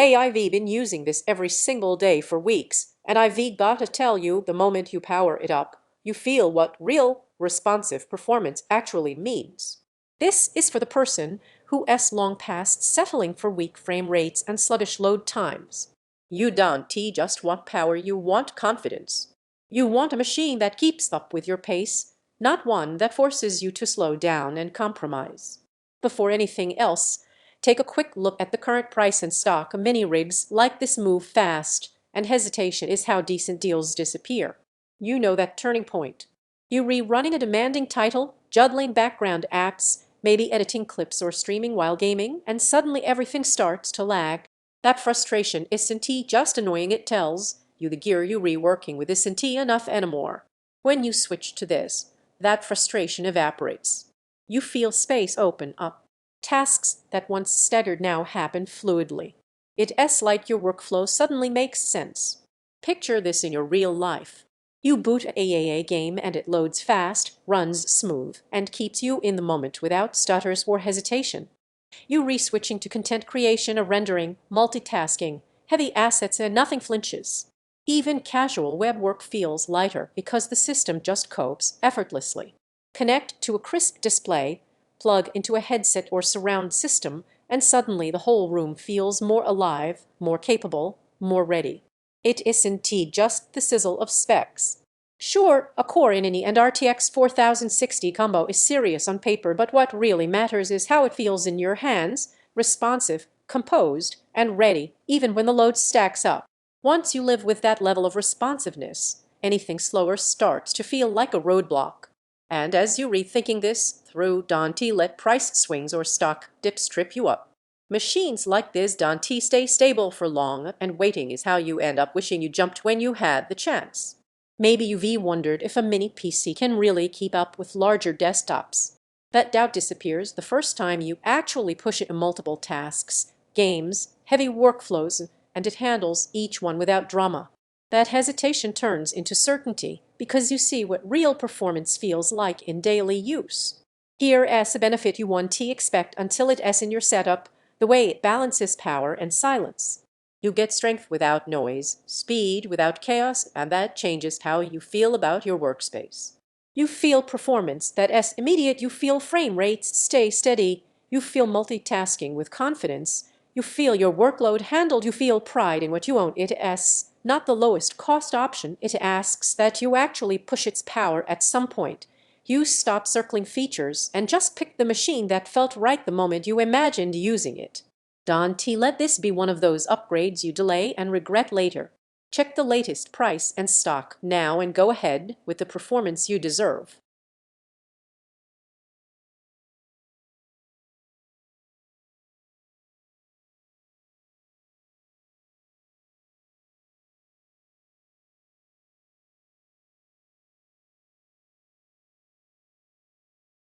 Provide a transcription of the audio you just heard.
Hey, I've been using this every single day for weeks, and I've gotta tell you, the moment you power it up, you feel what real, responsive performance actually means. This is for the person who has long past settling for weak frame rates and sluggish load times. You don't just want power, you want confidence. You want a machine that keeps up with your pace, not one that forces you to slow down and compromise. Before anything else, take a quick look at the current price and stock. Mini rigs like this move fast, and hesitation is how decent deals disappear. You know that turning point. You rerunning a demanding title, juggling background apps, maybe editing clips or streaming while gaming, and suddenly everything starts to lag. That frustration isn't just annoying, it tells you the gear you reworking with isn't enough anymore. When you switch to this, that frustration evaporates. You feel space open up. Tasks that once staggered now happen fluidly. It's like your workflow suddenly makes sense. Picture this in your real life. You boot a game and it loads fast, runs smooth, and keeps you in the moment without stutters or hesitation. You re-switching to content creation or rendering, multitasking, heavy assets, and nothing flinches. Even casual web work feels lighter because the system just copes effortlessly. Connect to a crisp display, plug into a headset or surround system, and suddenly the whole room feels more alive, more capable, more ready. It isn't just the sizzle of specs. Sure, a Core i9 and RTX 4060 combo is serious on paper, but what really matters is how it feels in your hands, responsive, composed, and ready, even when the load stacks up. Once you live with that level of responsiveness, anything slower starts to feel like a roadblock. And as you rethinking this through, don't let price swings or stock dips trip you up. Machines like this don't stay stable for long, and waiting is how you end up wishing you jumped when you had the chance. Maybe you've wondered if a mini PC can really keep up with larger desktops. That doubt disappears the first time you actually push it in multiple tasks, games, heavy workflows, and it handles each one without drama. That hesitation turns into certainty because you see what real performance feels like in daily use. Here's a benefit you won't expect until it's in your setup: the way it balances power and silence. You get strength without noise, speed without chaos, and that changes how you feel about your workspace. You feel performance that's immediate, you feel frame rates stay steady, you feel multitasking with confidence, you feel your workload handled, you feel pride in what you own. It's not the lowest cost option, it asks that you actually push its power at some point. You stop circling features and just pick the machine that felt right the moment you imagined using it. Don't let this be one of those upgrades you delay and regret later. Check the latest price and stock now and go ahead with the performance you deserve.